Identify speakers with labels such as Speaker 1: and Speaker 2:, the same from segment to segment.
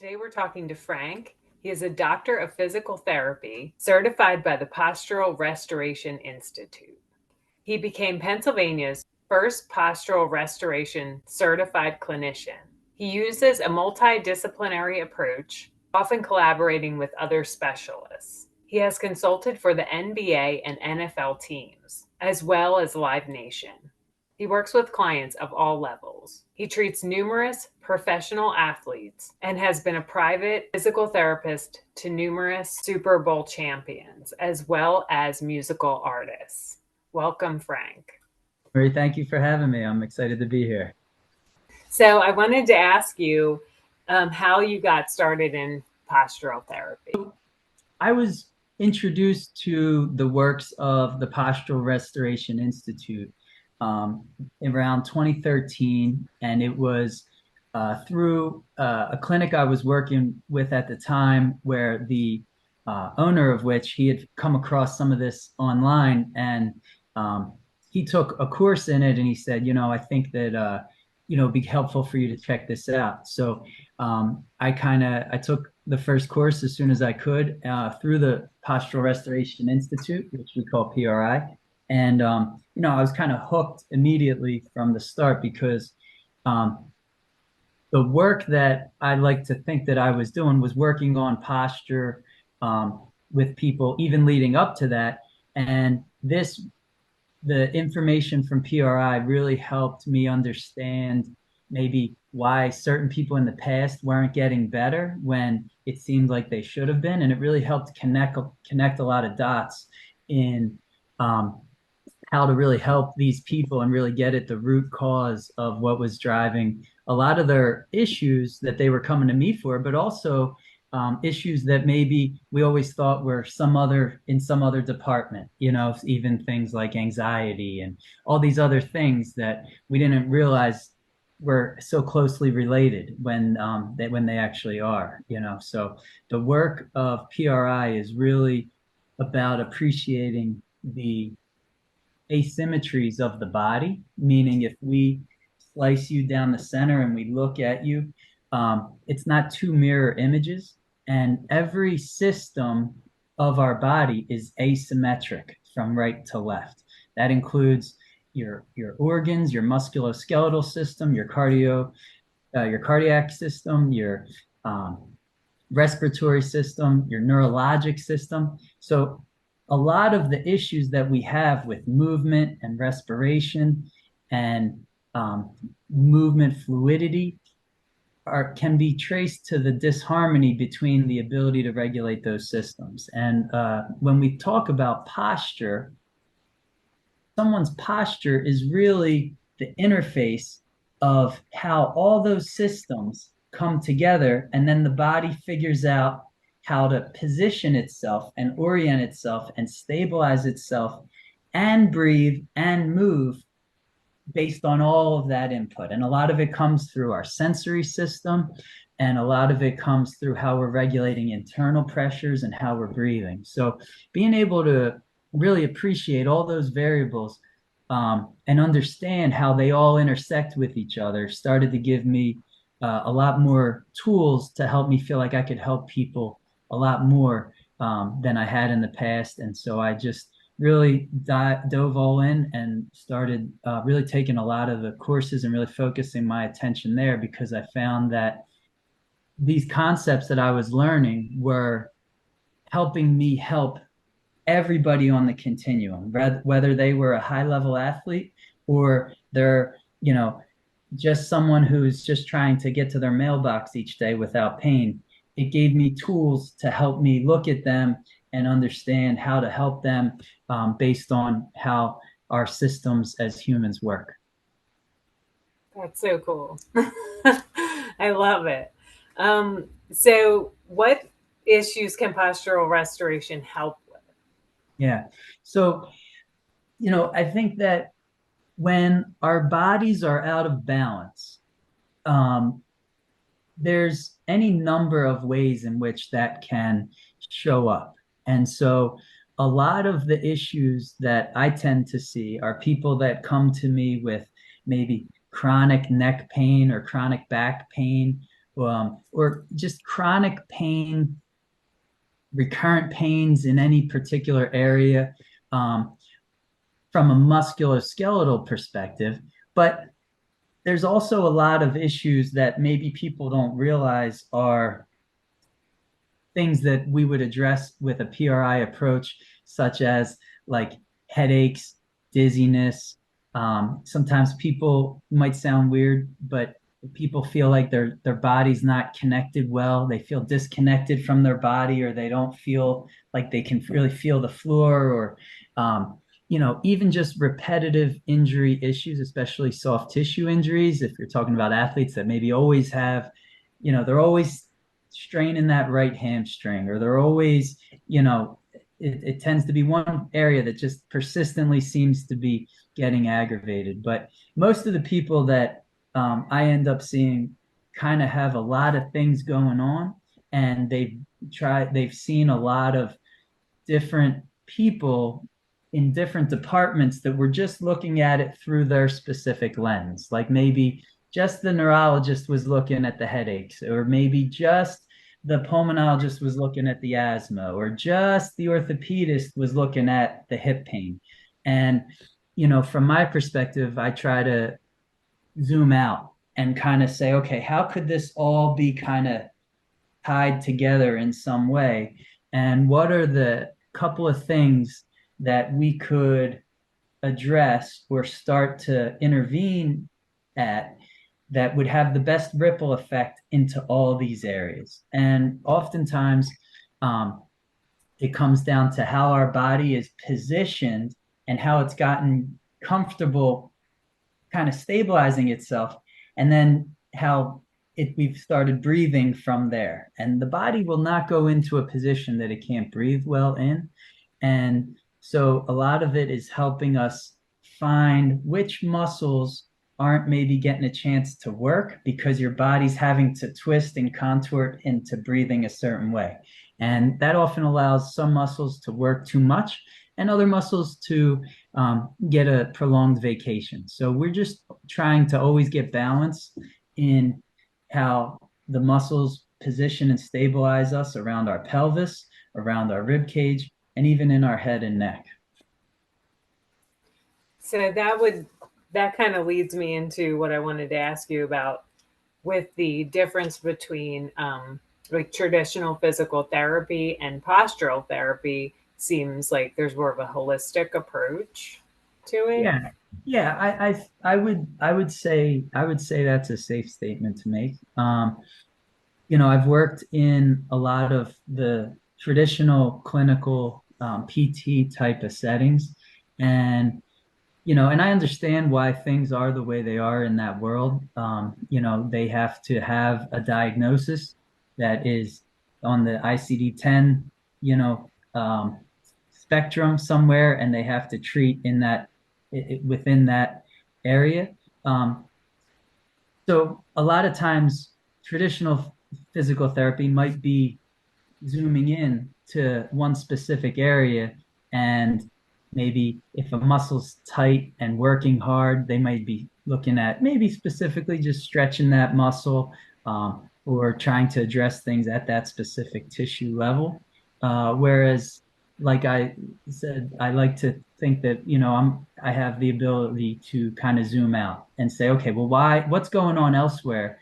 Speaker 1: Today we're talking to Frank. He is a doctor of physical therapy, certified by the Postural Restoration Institute. He became Pennsylvania's first postural restoration certified clinician. He uses a multidisciplinary approach, often collaborating with other specialists. He has consulted for the NBA and NFL teams, as well as Live Nation. He works with clients of all levels. He treats numerous professional athletes and has been a private physical therapist to numerous Super Bowl champions, as well as musical artists. Welcome, Frank.
Speaker 2: Marie, thank you for having me. I'm excited to be here.
Speaker 1: So I wanted to ask you how you got started in postural therapy.
Speaker 2: I was introduced to the works of the Postural Restoration Institute around 2013, and it was through a clinic I was working with at the time, where the owner of which he had come across some of this online, and he took a course in it, and he said, I think that it'd be helpful for you to check this out. So I took the first course as soon as I could through the Postural Restoration Institute, which we call PRI. And, I was kind of hooked immediately from the start because the work that I like to think that I was doing was working on posture with people, even leading up to that. And the information from PRI really helped me understand maybe why certain people in the past weren't getting better when it seemed like they should have been. And it really helped connect a lot of dots in how to really help these people and really get at the root cause of what was driving a lot of their issues that they were coming to me for, but also issues that maybe we always thought were in some other department, even things like anxiety and all these other things that we didn't realize were so closely related when they actually are. So the work of PRI is really about appreciating the asymmetries of the body, meaning if we slice you down the center and we look at you, it's not two mirror images, and every system of our body is asymmetric from right to left. That includes your organs, your musculoskeletal system, your cardiac system, your respiratory system, your neurologic system. So a lot of the issues that we have with movement and respiration and movement fluidity can be traced to the disharmony between the ability to regulate those systems. And when we talk about posture, someone's posture is really the interface of how all those systems come together, and then the body figures out how to position itself and orient itself and stabilize itself and breathe and move based on all of that input. And a lot of it comes through our sensory system, and a lot of it comes through how we're regulating internal pressures and how we're breathing. So being able to really appreciate all those variables and understand how they all intersect with each other started to give me a lot more tools to help me feel like I could help people a lot more than I had in the past. And so I just really dove all in and started really taking a lot of the courses and really focusing my attention there, because I found that these concepts that I was learning were helping me help everybody on the continuum, whether they were a high level athlete or they're, just someone who's just trying to get to their mailbox each day without pain. It gave me tools to help me look at them and understand how to help them based on how our systems as humans work.
Speaker 1: That's so cool. I love it. So, what issues can postural restoration help with?
Speaker 2: Yeah. So, I think that when our bodies are out of balance, um, there's any number of ways in which that can show up. And so a lot of the issues that I tend to see are people that come to me with maybe chronic neck pain or chronic back pain or just chronic pain, recurrent pains in any particular area, um, from a musculoskeletal perspective. But there's also a lot of issues that maybe people don't realize are things that we would address with a PRI approach, such as like headaches, dizziness. Sometimes people might sound weird, but people feel like their body's not connected well. They feel disconnected from their body, or they don't feel like they can really feel the floor, or even just repetitive injury issues, especially soft tissue injuries. If you're talking about athletes that maybe always have, they're always straining that right hamstring, or they're always, it tends to be one area that just persistently seems to be getting aggravated. But most of the people that I end up seeing kind of have a lot of things going on, and they've seen a lot of different people in different departments that were just looking at it through their specific lens. Like maybe just the neurologist was looking at the headaches, or maybe just the pulmonologist was looking at the asthma, or just the orthopedist was looking at the hip pain. And, from my perspective, I try to zoom out and kind of say, okay, how could this all be kind of tied together in some way? And what are the couple of things that we could address or start to intervene at that would have the best ripple effect into all these areas? And oftentimes, um, it comes down to how our body is positioned and how it's gotten comfortable kind of stabilizing itself, and then how we've started breathing from there. And the body will not go into a position that it can't breathe well in. And so a lot of it is helping us find which muscles aren't maybe getting a chance to work because your body's having to twist and contort into breathing a certain way. And that often allows some muscles to work too much and other muscles to get a prolonged vacation. So we're just trying to always get balance in how the muscles position and stabilize us around our pelvis, around our rib cage, and even in our head and neck.
Speaker 1: So that kind of leads me into what I wanted to ask you about with the difference between like traditional physical therapy and postural therapy. Seems like there's more of a holistic approach to it.
Speaker 2: Yeah, yeah, I would say that's a safe statement to make. I've worked in a lot of the traditional clinical PT type of settings, and and I understand why things are the way they are in that world. They have to have a diagnosis that is on the ICD-10, spectrum somewhere, and they have to treat in that within that area. Um, so a lot of times, traditional physical therapy might be zooming in to one specific area, and maybe if a muscle's tight and working hard, they might be looking at maybe specifically just stretching that muscle, or trying to address things at that specific tissue level. Whereas, like I said, I like to think that I have the ability to kind of zoom out and say, okay, well, what's going on elsewhere,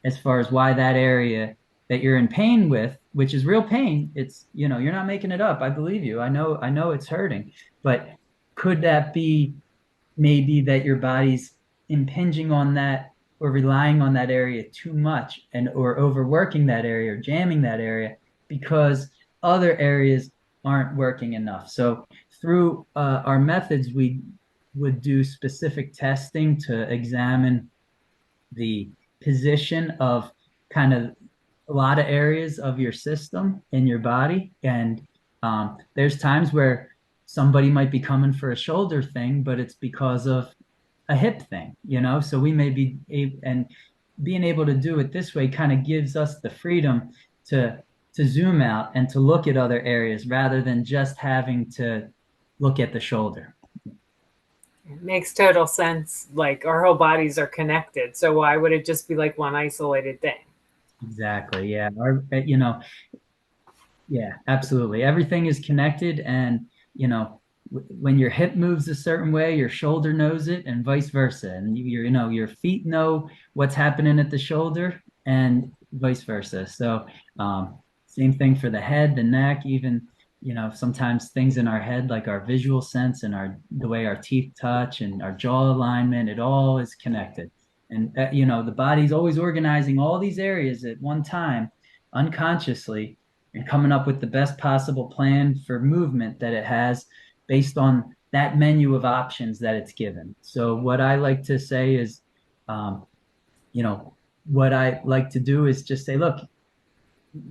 Speaker 2: as far as why that area that you're in pain with, which is real pain. It's, you're not making it up. I believe you. I know it's hurting, but could that be maybe that your body's impinging on that or relying on that area too much, and or overworking that area or jamming that area because other areas aren't working enough? So through our methods, we would do specific testing to examine the position of kind of a lot of areas of your system in your body. And there's times where somebody might be coming for a shoulder thing, but it's because of a hip thing, So we may be and being able to do it this way kind of gives us the freedom to zoom out and to look at other areas rather than just having to look at the shoulder.
Speaker 1: It makes total sense. Like our whole bodies are connected. So why would it just be like one isolated thing?
Speaker 2: Exactly. Yeah. Yeah, absolutely. Everything is connected, and when your hip moves a certain way, your shoulder knows it, and vice versa. And your feet know what's happening at the shoulder, and vice versa. So, same thing for the head, the neck, even sometimes things in our head, like our visual sense and our the way our teeth touch and our jaw alignment, it all is connected. And the body's always organizing all these areas at one time, unconsciously, and coming up with the best possible plan for movement that it has based on that menu of options that it's given. So what I like to say is, um, what I like to do is just say, look,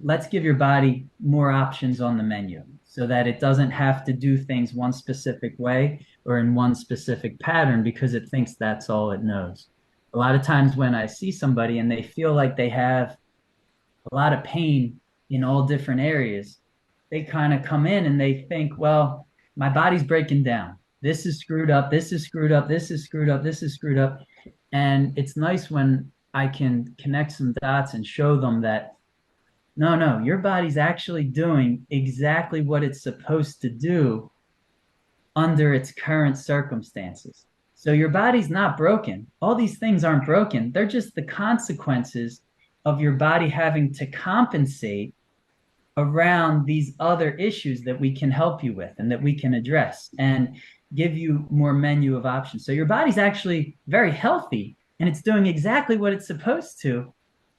Speaker 2: let's give your body more options on the menu so that it doesn't have to do things one specific way or in one specific pattern because it thinks that's all it knows. A lot of times when I see somebody and they feel like they have a lot of pain in all different areas, they kind of come in and they think, well, my body's breaking down. This is screwed up. This is screwed up. This is screwed up. This is screwed up. And it's nice when I can connect some dots and show them that no, no, your body's actually doing exactly what it's supposed to do under its current circumstances. So your body's not broken. All these things aren't broken. They're just the consequences of your body having to compensate around these other issues that we can help you with and that we can address and give you more menu of options. So your body's actually very healthy and it's doing exactly what it's supposed to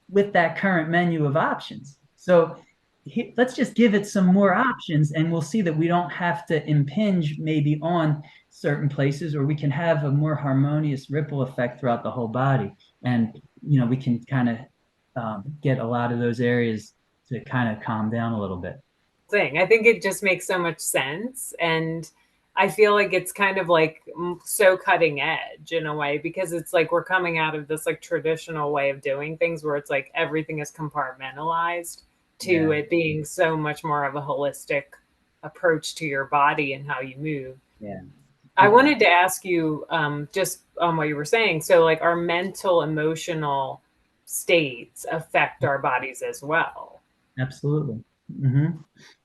Speaker 2: with that current menu of options. So let's just give it some more options and we'll see that we don't have to impinge maybe on certain places, or we can have a more harmonious ripple effect throughout the whole body. And, we can kind of get a lot of those areas to kind of calm down a little bit.
Speaker 1: Thing. I think it just makes so much sense. And I feel like it's kind of like so cutting edge in a way, because it's like we're coming out of this like traditional way of doing things where it's like everything is compartmentalized to
Speaker 2: Yeah,
Speaker 1: it being so much more of a holistic approach to your body and how you move.
Speaker 2: yeah,
Speaker 1: I
Speaker 2: yeah,
Speaker 1: wanted to ask you just on what you were saying. So, like, our mental, emotional states affect our bodies as well.
Speaker 2: absolutely. Hmm.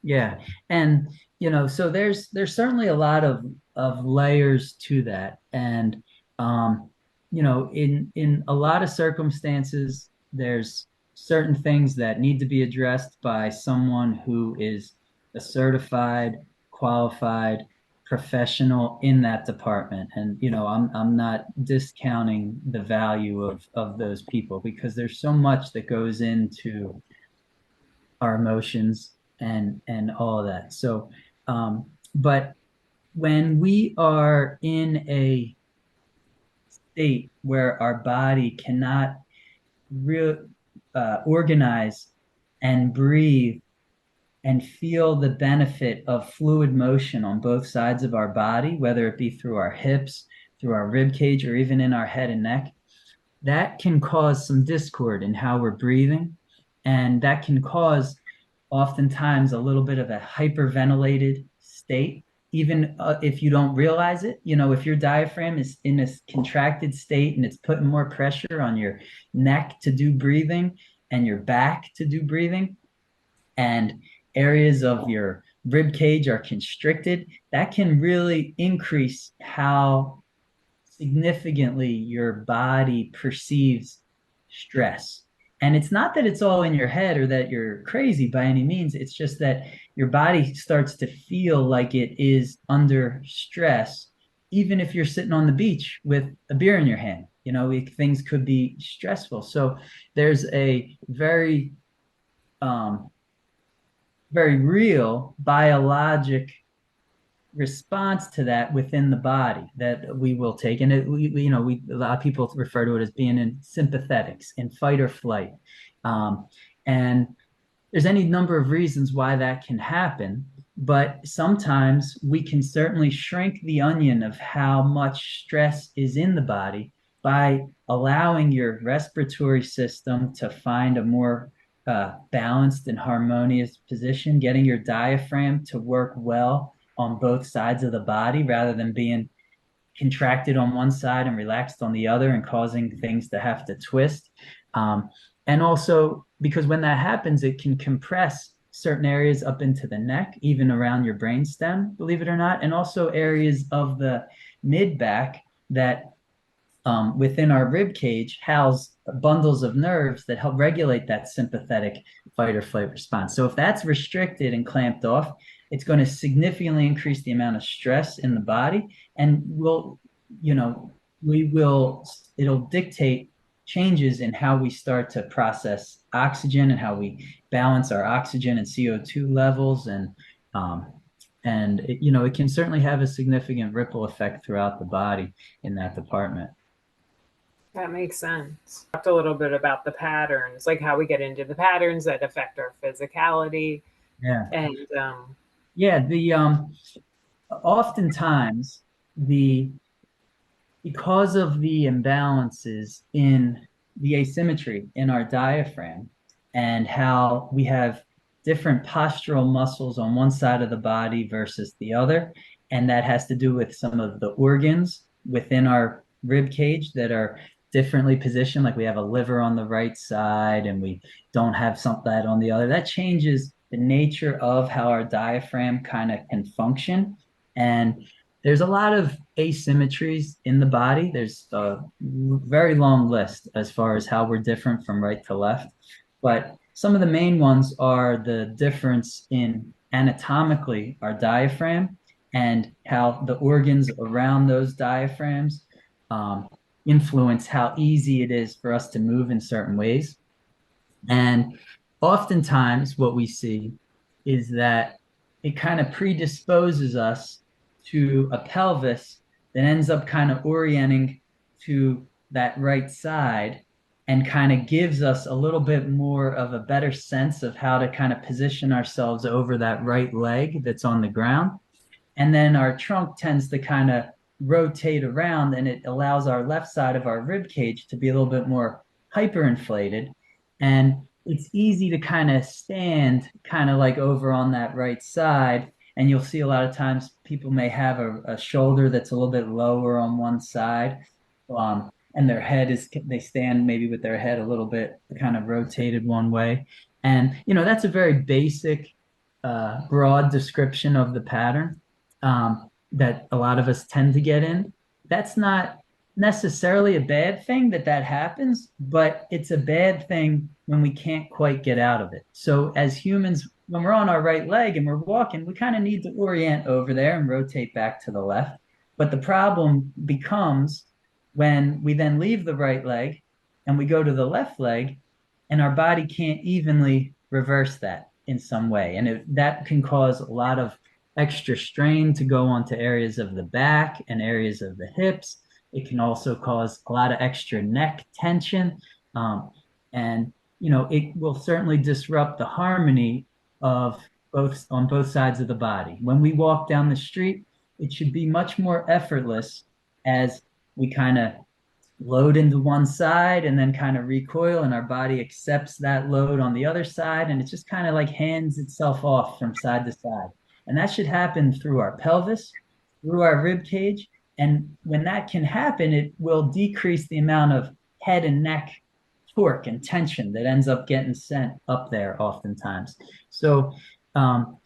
Speaker 2: Yeah, and so there's certainly a lot of layers to that, and in a lot of circumstances, there's certain things that need to be addressed by someone who is a certified, qualified professional in that department. And I'm not discounting the value of those people because there's so much that goes into our emotions and all of that. So, but when we are in a state where our body cannot real organize and breathe and feel the benefit of fluid motion on both sides of our body, whether it be through our hips, through our rib cage, or even in our head and neck, that can cause some discord in how we're breathing. And that can cause oftentimes a little bit of a hyperventilated state, even if you don't realize it. If your diaphragm is in a contracted state and it's putting more pressure on your neck to do breathing and your back to do breathing, and areas of your rib cage are constricted, that can really increase how significantly your body perceives stress. And it's not that it's all in your head or that you're crazy by any means. It's just that your body starts to feel like it is under stress, even if you're sitting on the beach with a beer in your hand. Things could be stressful. So there's a um, very real biologic response to that within the body that we will take. And a lot of people refer to it as being in sympathetics, in fight or flight. And there's any number of reasons why that can happen, but sometimes we can certainly shrink the onion of how much stress is in the body by allowing your respiratory system to find a more balanced and harmonious position, getting your diaphragm to work well on both sides of the body rather than being contracted on one side and relaxed on the other and causing things to have to twist. Um, And also because when that happens, it can compress certain areas up into the neck, even around your brainstem, believe it or not, and also areas of the mid back that within our rib cage house bundles of nerves that help regulate that sympathetic fight or flight response. So if that's restricted and clamped off, it's going to significantly increase the amount of stress in the body, and you know, it'll dictate changes in how we start to process oxygen and how we balance our oxygen and CO2 levels, um, it can certainly have a significant ripple effect throughout the body in that department.
Speaker 1: That makes sense. Talked a little bit about the patterns, like how we get into the patterns that affect our physicality.
Speaker 2: Yeah.
Speaker 1: And
Speaker 2: Yeah, the oftentimes the because of the imbalances in the asymmetry in our diaphragm and how we have different postural muscles on one side of the body versus the other. And that has to do with some of the organs within our rib cage that are differently positioned. Like we have a liver on the right side and we don't have some that on the other. That changes the nature of how our diaphragm kind of can function. And there's a lot of asymmetries in the body. There's a very long list as far as how we're different from right to left. But some of the main ones are the difference in anatomically our diaphragm and how the organs around those diaphragms um, influence how easy it is for us to move in certain ways. And oftentimes, what we see is that it kind of predisposes us to a pelvis that ends up kind of orienting to that right side and kind of gives us a little bit more of a better sense of how to kind of position ourselves over that right leg that's on the ground. And then our trunk tends to kind of rotate around and it allows our left side of our rib cage to be a little bit more hyperinflated. And it's easy to kind of stand kind of like over on that right side. And you'll see a lot of times people may have a shoulder that's a little bit lower on one side. And their head is, they stand maybe with their head a little bit kind of rotated one way. And, that's a very basic, broad description of the pattern that a lot of us tend to get in. That's not necessarily a bad thing that happens, but it's a bad thing when we can't quite get out of it. So as humans, when we're on our right leg and we're walking, we kind of need to orient over there and rotate back to the left. But the problem becomes when we then leave the right leg and we go to the left leg and our body can't evenly reverse that in some way. And that can cause a lot of extra strain to go onto areas of the back and areas of the hips. It can also cause a lot of extra neck tension. Um, and, it will certainly disrupt the harmony of both on both sides of the body. When we walk down the street, it should be much more effortless as we kind of load into one side and then kind of recoil and our body accepts that load on the other side and it just kind of like hands itself off from side to side. And that should happen through our pelvis, through our rib cage. And when that can happen, it will decrease the amount of head and neck torque and tension that ends up getting sent up there oftentimes. So um,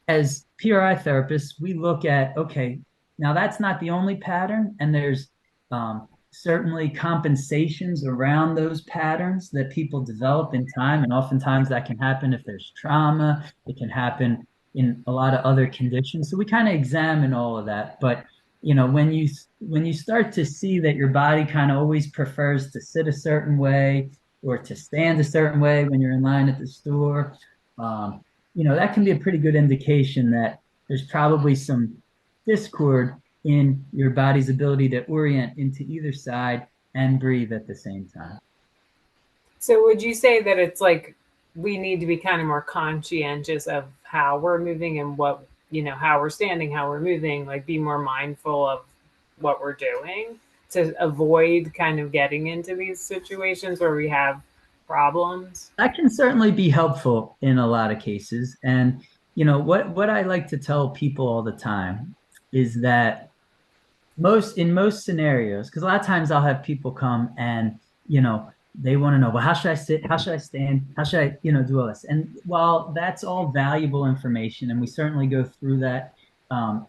Speaker 2: as PRI therapists, we look at, okay, now that's not the only pattern, and there's certainly compensations around those patterns that people develop in time. And oftentimes that can happen if there's trauma, it can happen in a lot of other conditions. So we kind of examine all of that. But when you start to see that your body kind of always prefers to sit a certain way or to stand a certain way when you're in line at the store, um, that can be a pretty good indication that there's probably some discord in your body's ability to orient into either side and breathe at the same time.
Speaker 1: so, would you say that it's like we need to be kind of more conscientious of how we're moving and what, how we're standing, how we're moving, like be more mindful of what we're doing to avoid kind of getting into these situations where we have problems?
Speaker 2: That can certainly be helpful in a lot of cases. And what I like to tell people all the time is that most scenarios, because a lot of times I'll have people come and they want to know, well, how should I sit? How should I stand? How should I, do all this? And while that's all valuable information, and we certainly go through that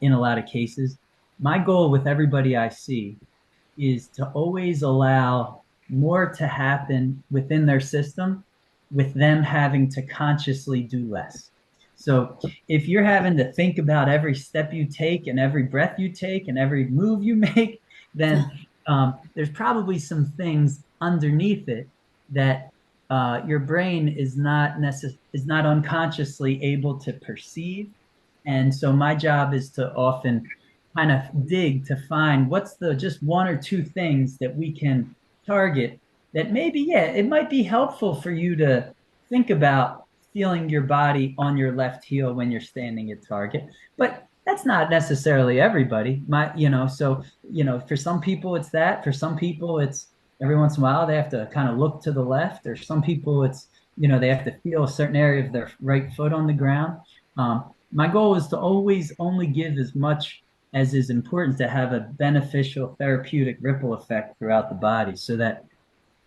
Speaker 2: in a lot of cases, my goal with everybody I see is to always allow more to happen within their system with them having to consciously do less. So if you're having to think about every step you take and every breath you take and every move you make, then there's probably some things underneath it that your brain is not unconsciously able to perceive. And so my job is to often kind of dig to find what's the just one or two things that we can target that maybe, yeah, it might be helpful for you to think about feeling your body on your left heel when you're standing at target. But that's not necessarily everybody. For some people it's that. For some people it's every once in a while they have to kind of look to the left, or some people it's, they have to feel a certain area of their right foot on the ground. My goal is to always only give as much as is important to have a beneficial therapeutic ripple effect throughout the body so that,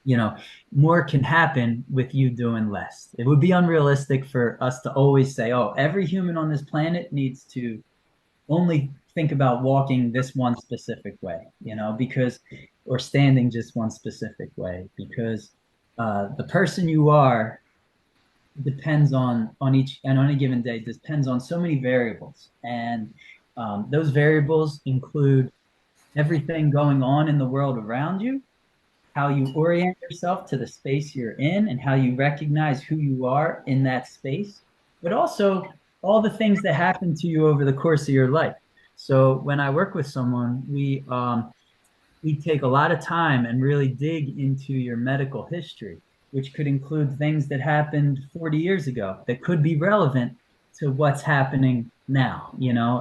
Speaker 2: you know, more can happen with you doing less. It would be unrealistic for us to always say, oh, every human on this planet needs to only think about walking this one specific way, because, or standing just one specific way, because the person you are depends on each and on a given day depends on so many variables, and those variables include everything going on in the world around you, how you orient yourself to the space you're in, and how you recognize who you are in that space, but also all the things that happen to you over the course of your life. So when I work with someone, we take a lot of time and really dig into your medical history, which could include things that happened 40 years ago that could be relevant to what's happening now,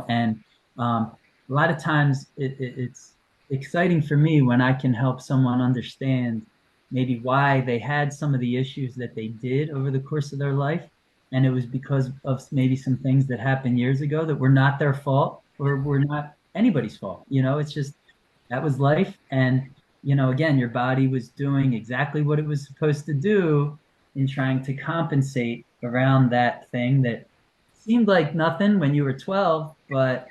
Speaker 2: and a lot of times it's exciting for me when I can help someone understand maybe why they had some of the issues that they did over the course of their life. And it was because of maybe some things that happened years ago that were not their fault or were not anybody's fault. It's just that was life. And, again, your body was doing exactly what it was supposed to do in trying to compensate around that thing that seemed like nothing when you were 12, but,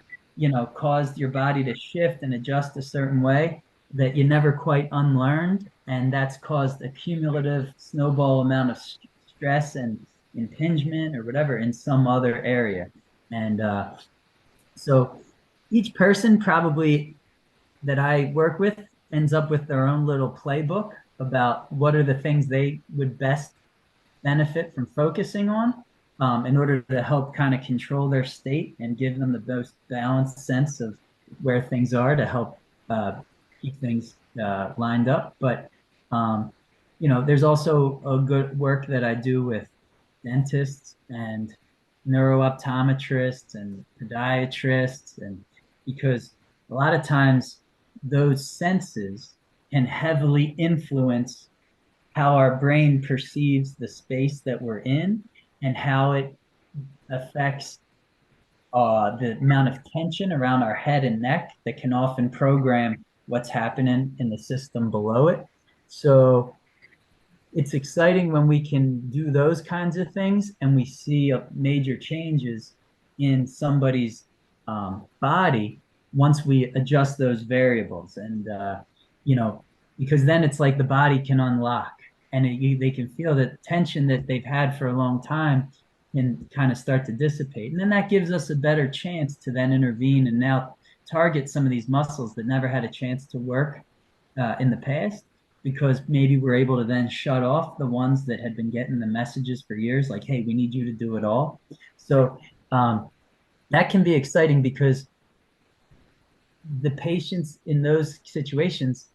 Speaker 2: caused your body to shift and adjust a certain way that you never quite unlearned. And that's caused a cumulative snowball amount of stress and impingement or whatever in some other area. And so each person probably that I work with ends up with their own little playbook about what are the things they would best benefit from focusing on in order to help kind of control their state and give them the most balanced sense of where things are to help uh, keep things lined up. But, there's also a good work that I do with dentists and neurooptometrists and podiatrists, and because a lot of times those senses can heavily influence how our brain perceives the space that we're in and how it affects the amount of tension around our head and neck that can often program what's happening in the system below it. So it's exciting when we can do those kinds of things and we see major changes in somebody's body once we adjust those variables. And, you know, because then it's like the body can unlock and they can feel that tension that they've had for a long time can kind of start to dissipate. And then that gives us a better chance to then intervene and now target some of these muscles that never had a chance to work in the past, because maybe we're able to then shut off the ones that had been getting the messages for years, like, hey, we need you to do it all. So that can be exciting because the patients in those situations,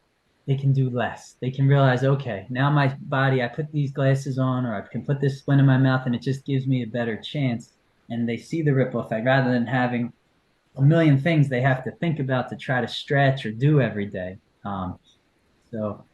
Speaker 2: they can do less. They can realize, okay, now my body, I put these glasses on or I can put this splint in my mouth and it just gives me a better chance. And they see the ripple effect rather than having a million things they have to think about to try to stretch or do every day.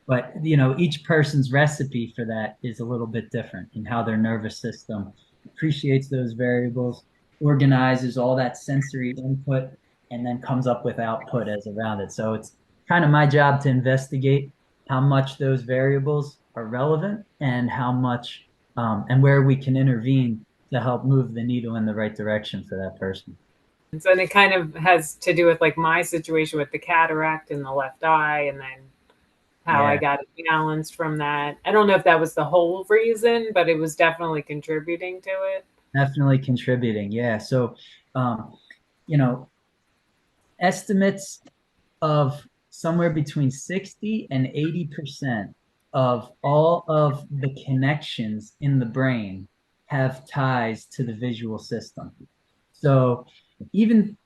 Speaker 2: But each person's recipe for that is a little bit different in how their nervous system appreciates those variables, organizes all that sensory input, and then comes up with output as around it. So it's kind of my job to investigate how much those variables are relevant and how much and where we can intervene to help move the needle in the right direction for that person.
Speaker 1: And it kind of has to do with like my situation with the cataract in the left eye, and then how I
Speaker 2: Yeah,
Speaker 1: got balanced from that. I don't know if that was the whole reason, but it was definitely contributing to it.
Speaker 2: definitely contributing. Yeah. So, um, you know, estimates of somewhere between 60 and 80% of all of the connections in the brain have ties to the visual system. So even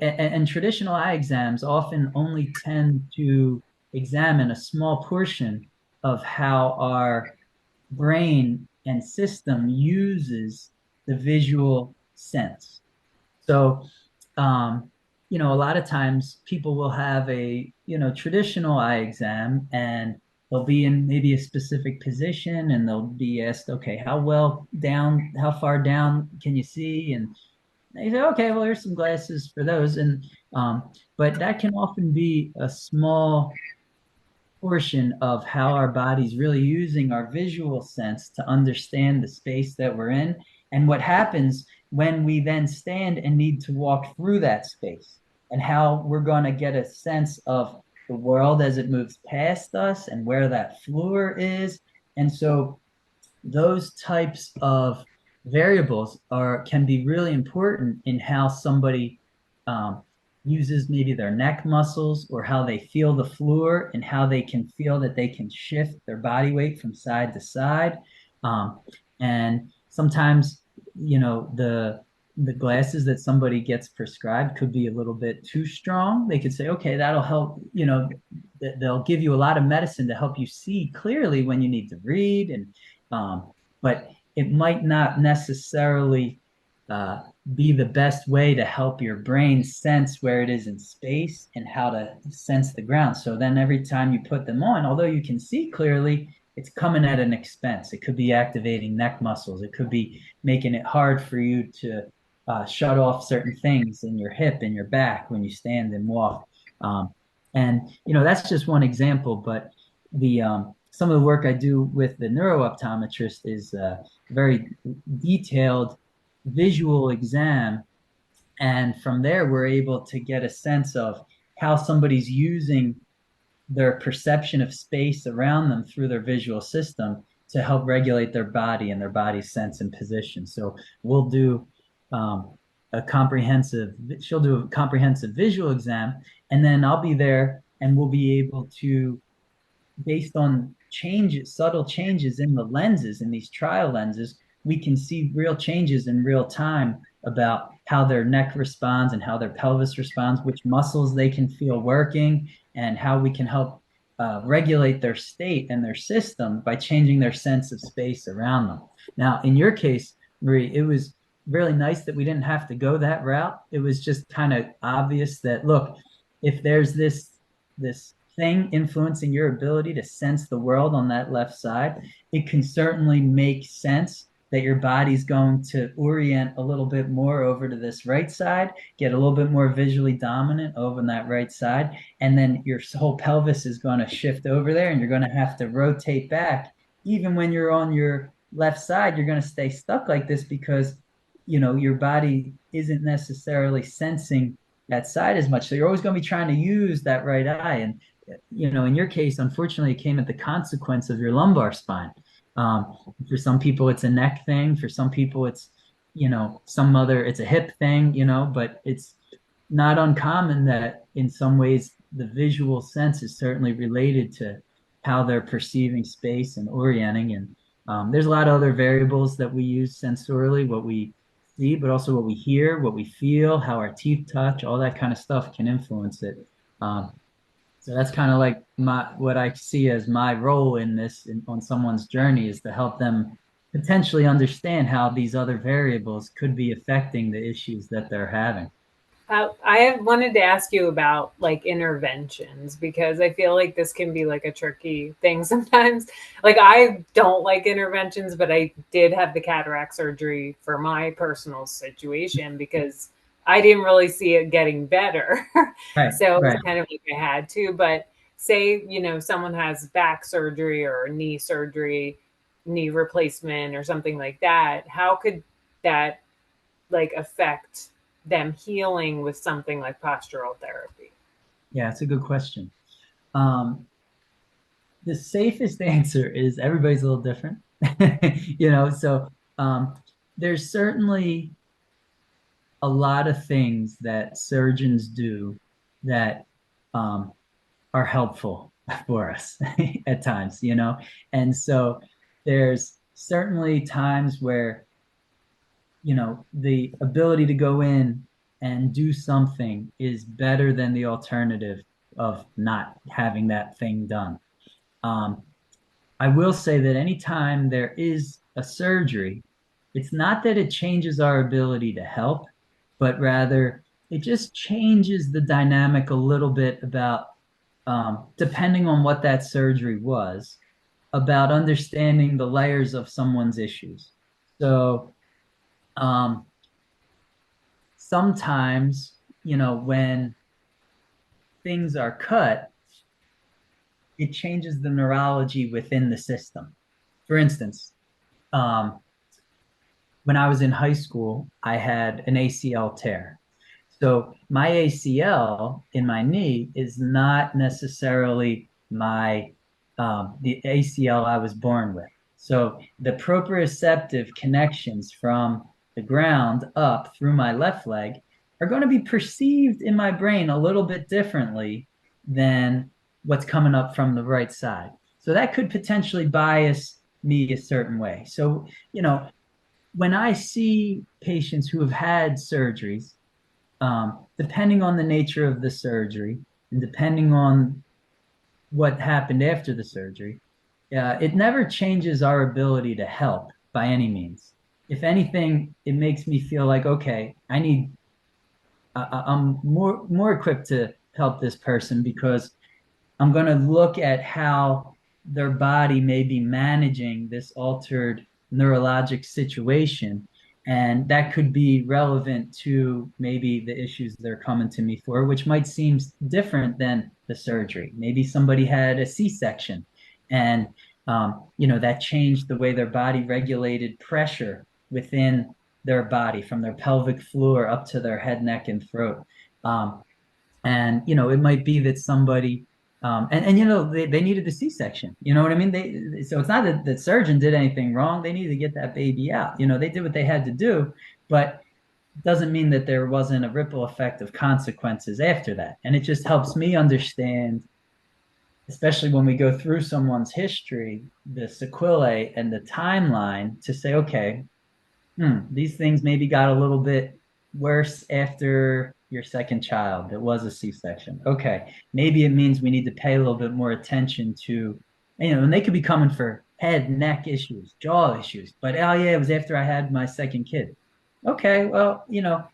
Speaker 2: and traditional eye exams often only tend to examine a small portion of how our brain and system uses the visual sense. So, um, a lot of times people will have a, traditional eye exam and they'll be in maybe a specific position and they'll be asked, okay, how far down can you see? And they say, okay, well, here's some glasses for those. But that can often be a small portion of how our body's really using our visual sense to understand the space that we're in and what happens when we then stand and need to walk through that space and how we're going to get a sense of the world as it moves past us and where that floor is. And so those types of variables are can be really important in how somebody um, uses maybe their neck muscles or how they feel the floor and how they can feel that they can shift their body weight from side to side. And sometimes, the glasses that somebody gets prescribed could be a little bit too strong. They could say, okay, that'll help, they'll give you a lot of medicine to help you see clearly when you need to read um, but it might not necessarily uh, be the best way to help your brain sense where it is in space and how to sense the ground. So then every time you put them on, although you can see clearly, it's coming at an expense. It could be activating neck muscles. It could be making it hard for you to shut off certain things in your hip and your back when you stand and walk. Um, and that's just one example, but the some of the work I do with the neurooptometrist is very detailed visual exam. And from there, we're able to get a sense of how somebody's using their perception of space around them through their visual system to help regulate their body and their body's sense and position. So we'll do um, she'll do a comprehensive visual exam, and then I'll be there and we'll be able to based on changes, subtle changes in the lenses, in these trial lenses, we can see real changes in real time about how their neck responds and how their pelvis responds, which muscles they can feel working, and how we can help regulate their state and their system by changing their sense of space around them. Now, in your case, Marie, it was really nice that we didn't have to go that route. It was just kind of obvious that, look, if there's this thing influencing your ability to sense the world on that left side, it can certainly make sense that your body's going to orient a little bit more over to this right side, get a little bit more visually dominant over on that right side, and then your whole pelvis is going to shift over there and you're going to have to rotate back. Even when you're on your left side, you're going to stay stuck like this because your body isn't necessarily sensing that side as much. So you're always going to be trying to use that right eye. And in your case, unfortunately, it came at the consequence of your lumbar spine. Um, for some people, it's a neck thing. For some people, it's a hip thing, but it's not uncommon that in some ways the visual sense is certainly related to how they're perceiving space and orienting. And there's a lot of other variables that we use sensorily, what we see, but also what we hear, what we feel, how our teeth touch, all that kind of stuff can influence it. Um, so that's kind of like what I see as my role in this on someone's journey is to help them potentially understand how these other variables could be affecting the issues that they're having.
Speaker 1: I have wanted to ask you about like interventions because I feel like this can be like a tricky thing sometimes. Like I don't like interventions, but I did have the cataract surgery for my personal situation because I didn't really see it getting better.
Speaker 2: Right,
Speaker 1: So it's
Speaker 2: right.
Speaker 1: kind of like I had to. But say, someone has back surgery or knee surgery, knee replacement or something like that, how could that like affect them healing with something like postural therapy?
Speaker 2: Yeah, it's a good question. Um, the safest answer is everybody's a little different. So um, there's certainly a lot of things that surgeons do that um, are helpful for us at times. And so there's certainly times where, the ability to go in and do something is better than the alternative of not having that thing done. Um, I will say that anytime there is a surgery, it's not that it changes our ability to help, but rather it just changes the dynamic a little bit about, depending on what that surgery was, about understanding the layers of someone's issues. So, um, sometimes, when things are cut, it changes the neurology within the system. For instance, um, when I was in high school, I had an ACL tear. So my ACL in my knee is not necessarily my the ACL I was born with. So the proprioceptive connections from the ground up through my left leg are going to be perceived in my brain a little bit differently than what's coming up from the right side. So that could potentially bias me a certain way. So, when I see patients who have had surgeries, depending on the nature of the surgery and depending on what happened after the surgery, it never changes our ability to help by any means. If anything, it makes me feel like, okay, I'm more equipped to help this person because I'm going to look at how their body may be managing this altered neurologic situation. And that could be relevant to maybe the issues they're coming to me for, which might seem different than the surgery. Maybe somebody had a C-section and, that changed the way their body regulated pressure within their body from their pelvic floor up to their head, neck, and throat. And it might be that somebody they needed the C-section. You know what I mean? So it's not that the surgeon did anything wrong. They needed to get that baby out. They did what they had to do, but it doesn't mean that there wasn't a ripple effect of consequences after that. And it just helps me understand, especially when we go through someone's history, the sequelae and the timeline to say, okay, these things maybe got a little bit worse after your second child that was a C-section. Okay, maybe it means we need to pay a little bit more attention to, and they could be coming for head, neck issues, jaw issues, but oh yeah, it was after I had my second kid. Okay, well,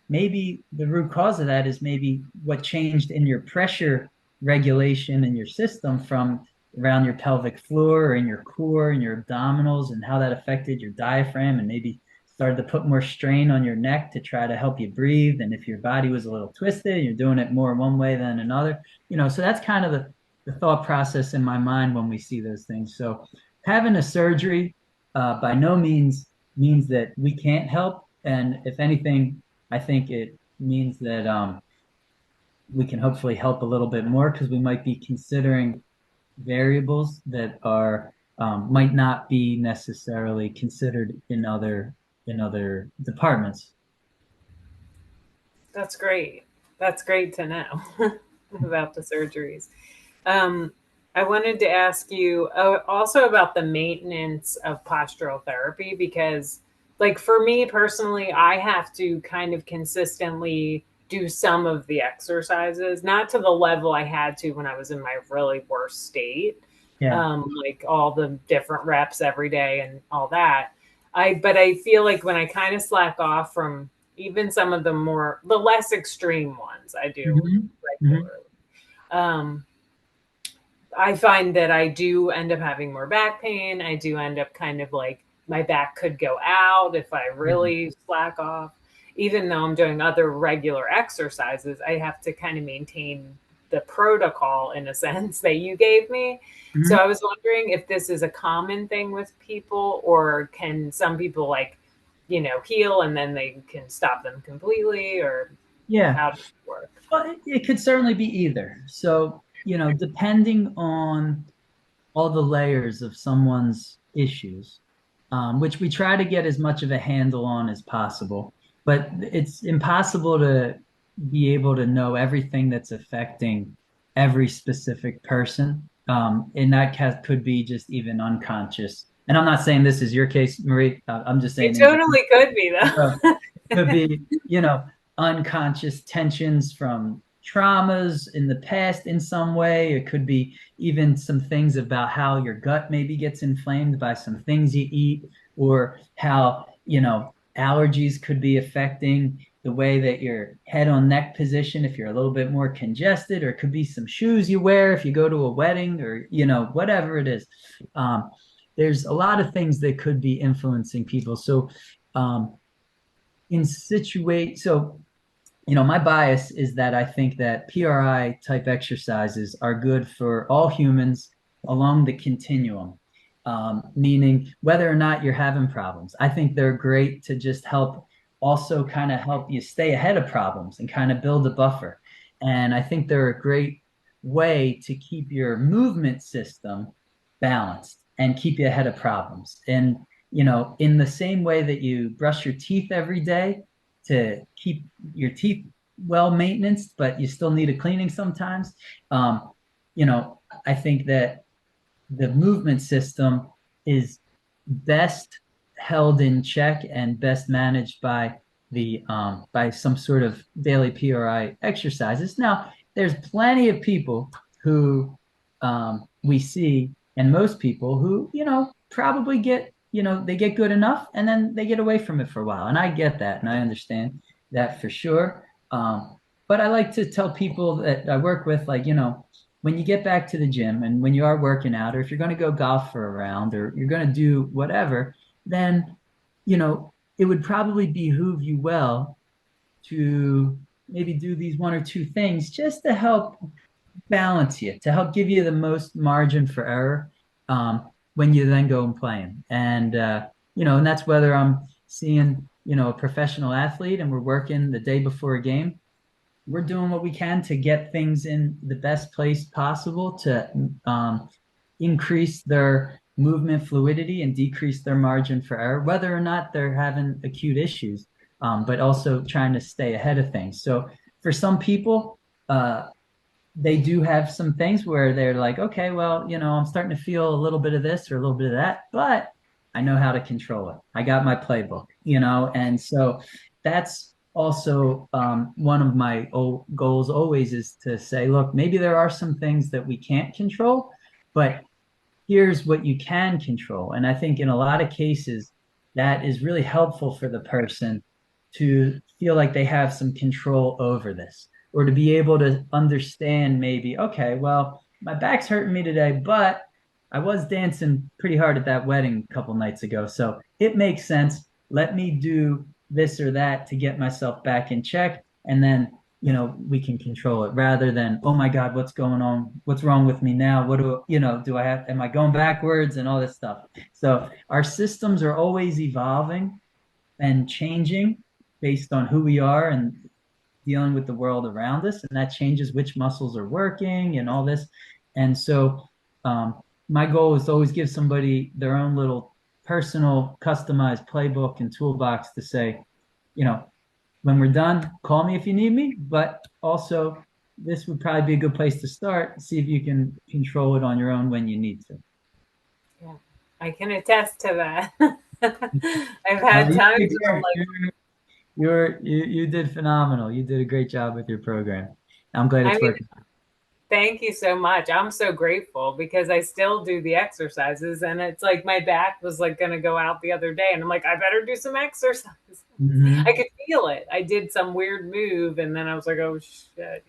Speaker 2: maybe the root cause of that is maybe what changed in your pressure regulation in your system from around your pelvic floor and your core and your abdominals and how that affected your diaphragm and maybe started to put more strain on your neck to try to help you breathe. And if your body was a little twisted, you're doing it more one way than another. So that's kind of the thought process in my mind when we see those things. So having a surgery by no means that we can't help. And if anything, I think it means that we can hopefully help a little bit more because we might be considering variables that are might not be necessarily considered in other departments.
Speaker 1: That's great. That's great to know about the surgeries. Um, I wanted to ask you also about the maintenance of postural therapy because, like, for me personally, I have to kind of consistently do some of the exercises, not to the level I had to when I was in my really worst state,
Speaker 2: Yeah.
Speaker 1: like all the different reps every day and all that. But I feel like when I kind of slack off from even some of the less extreme ones, I do
Speaker 2: Mhm. Mhm.
Speaker 1: regularly. Um, I find that I do end up having more back pain. I do end up kind of like my back could go out if I
Speaker 2: Yeah.
Speaker 1: really slack off. Even though I'm doing other regular exercises, I have to kind of maintain the protocol in a sense that you gave me. So
Speaker 2: Mhm.
Speaker 1: I was wondering if this is a common thing with people, or can some people like, heal and then they can stop them completely, or
Speaker 2: Yeah.
Speaker 1: how does it work?
Speaker 2: Well, it could certainly be either. So, depending on all the layers of someone's issues, which we try to get as much of a handle on as possible. But it's impossible to be able to know everything that's affecting every specific person. And that could be just even unconscious. And I'm not saying this is your case, Marie. I'm just saying
Speaker 1: It
Speaker 2: in
Speaker 1: totally could be
Speaker 2: general
Speaker 1: though.
Speaker 2: could be, unconscious tensions from traumas in the past in some way. It could be even some things about how your gut maybe gets inflamed by some things you eat, or how, allergies could be affecting the way that your head on neck position if you're a little bit more congested, or it could be some shoes you wear if you go to a wedding, or, whatever it is. There's a lot of things that could be influencing people. So, um, my bias is that I think that PRI type exercises are good for all humans along the continuum, meaning whether or not you're having problems. I think they're great to just also kind of help you stay ahead of problems and kind of build a buffer. And I think they're a great way to keep your movement system balanced and keep you ahead of problems. And, in the same way that you brush your teeth every day to keep your teeth well maintenance, but you still need a cleaning sometimes. Um, I think that the movement system is best held in check and best managed by some sort of daily PRI exercises. Now, there's plenty of people who we see, and most people who probably they get good enough and then they get away from it for a while, and I get that and I understand that for sure. But I like to tell people that I work with, like, when you get back to the gym and when you are working out, or if you're going to go golf for a round, or you're going to do whatever, then, it would probably behoove you well to maybe do these one or two things just to help balance you, to help give you the most margin for error, when you then go and playing. And that's whether I'm seeing, a professional athlete and we're working the day before a game, we're doing what we can to get things in the best place possible to increase their movement fluidity and decrease their margin for error, whether or not they're having acute issues, but also trying to stay ahead of things. So for some people, they do have some things where they're like, okay, well, I'm starting to feel a little bit of this or a little bit of that, but I know how to control it. I got my playbook, and so that's also one of my goals always, is to say, look, maybe there are some things that we can't control, but here's what you can control. And I think in a lot of cases, that is really helpful for the person to feel like they have some control over this, or to be able to understand, maybe, okay, well, my back's hurting me today, but I was dancing pretty hard at that wedding a couple nights ago. So it makes sense. Let me do this or that to get myself back in check. And then, we can control it, rather than, oh my God, what's going on? What's wrong with me now? What do I have? Am I going backwards and all this stuff? So our systems are always evolving and changing based on who we are and dealing with the world around us. And that changes which muscles are working and all this. And so, my goal is to always give somebody their own little personal, customized playbook and toolbox to say, you know, when we're done, call me if you need me. But also, this would probably be a good place to start. See if you can control it on your own when you need to.
Speaker 1: Yeah, I can attest to that. I've
Speaker 2: Well,
Speaker 1: had
Speaker 2: you
Speaker 1: times
Speaker 2: take
Speaker 1: where I'm
Speaker 2: care.
Speaker 1: like,
Speaker 2: You did phenomenal. You did a great job with your program. I'm glad
Speaker 1: I
Speaker 2: it's
Speaker 1: mean,
Speaker 2: working.
Speaker 1: thank you so much. I'm so grateful because I still do the exercises, and it's like my back was like going to go out the other day, and I'm like, I better do some exercise. I
Speaker 2: Hmm.
Speaker 1: could feel it. I did some weird move, and then I was like, oh shit.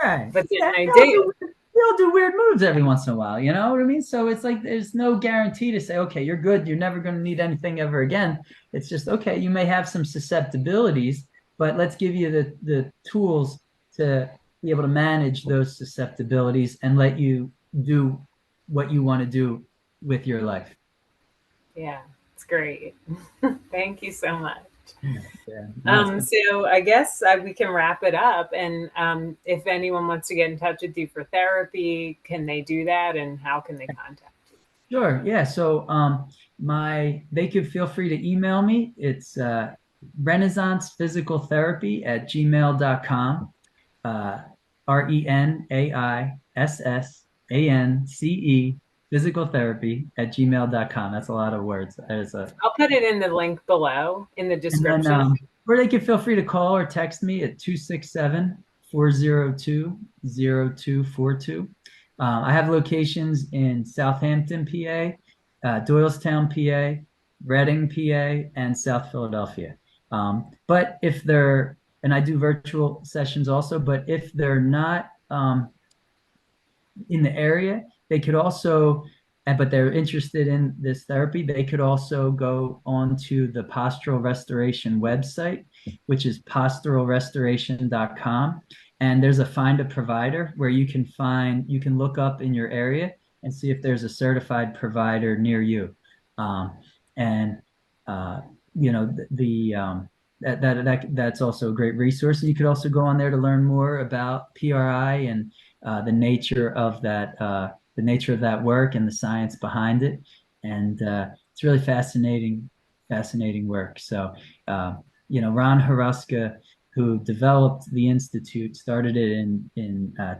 Speaker 2: Right.
Speaker 1: But then
Speaker 2: Yeah,
Speaker 1: I did.
Speaker 2: we all do weird moves every once in a while. You know what I mean? So it's like there's no guarantee to say, okay, you're good. You're never going to need anything ever again. It's just, okay, you may have some susceptibilities, but let's give you the tools to be able to manage those susceptibilities and let you do what you want to do with your life.
Speaker 1: Yeah, it's great. Thank you so much.
Speaker 2: Yeah, yeah. No, it's been
Speaker 1: So I guess we can wrap it up. And if anyone wants to get in touch with you for therapy, can they do that? And how can they contact you?
Speaker 2: sure. Yeah. So they could feel free to email me. It's RenaissancePhysicalTherapy@gmail.com. Uh, RenaissancePhysicalTherapy physical therapy@gmail.com. That's a lot of words. That is a
Speaker 1: I'll put it in the link below in the
Speaker 2: And then,
Speaker 1: description.
Speaker 2: or they can feel free to call or text me at 267-402-0242. I have locations in Southampton, PA, Doylestown, PA, Reading, PA, and South Philadelphia. But if they're, and I do virtual sessions also, but if they're not in the area, they could also, but they're interested in this therapy, they could also go onto the Postural Restoration website, which is posturalrestoration.com. And there's a find a provider where you can look up in your area and see if there's a certified provider near you. And, uh, you know, that's also a great resource. And you could also go on there to learn more about PRI and the nature of that work and the science behind it. And it's really fascinating work. So, Ron Haruska, who developed the institute, started it in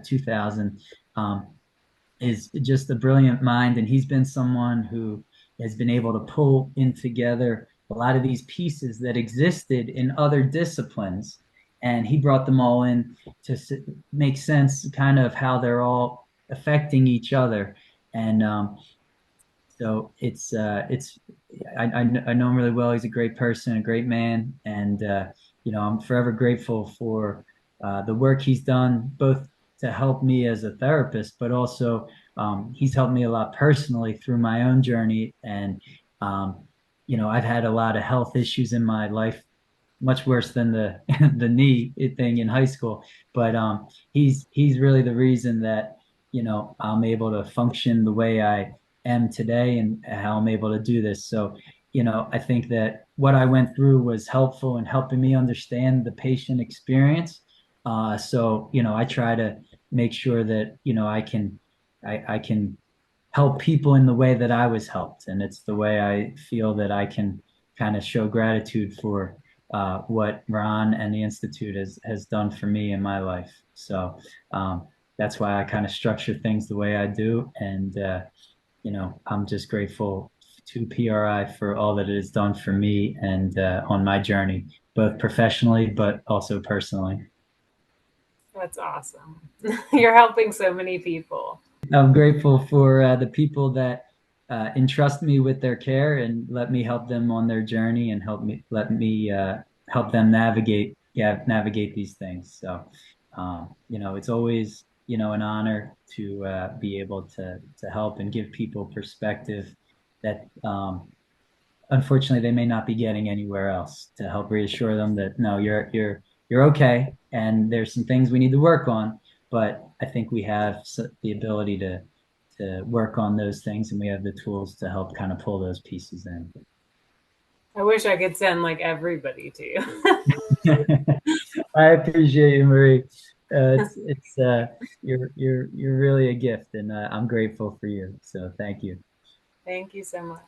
Speaker 2: 2000. Is just a brilliant mind, and he's been someone who has been able to pull in together a lot of these pieces that existed in other disciplines, and he brought them all in to make sense, kind of how they're all affecting each other. And so it's I know him really well. He's a great person, a great man, and I'm forever grateful for the work he's done, both to help me as a therapist, but also he's helped me a lot personally through my own journey. And I've had a lot of health issues in my life, much worse than the the knee thing in high school. But he's really the reason that I'm able to function the way I am today and how I'm able to do this. So I think that what I went through was helpful in helping me understand the patient experience. So I try to make sure that I can help people in the way that I was helped, and it's the way I feel that I can kind of show gratitude for what Ron and the Institute has done for me in my life. So that's why I kind of structure things the way I do, and I'm just grateful to PRI for all that it has done for me and on my journey, both professionally but also personally.
Speaker 1: That's awesome. You're helping so many people.
Speaker 2: I'm grateful for the people that entrust me with their care and let me help them on their journey and let me help them navigate these things. So, it's always an honor to be able to help and give people perspective that unfortunately they may not be getting anywhere else, to help reassure them that no, you're okay, and there's some things we need to work on, but I think we have the ability to work on those things, and we have the tools to help kind of pull those pieces in.
Speaker 1: I wish I could send like everybody to you.
Speaker 2: I appreciate you, Marie. It's you're really a gift, and I'm grateful for you. So thank you.
Speaker 1: Thank you so much.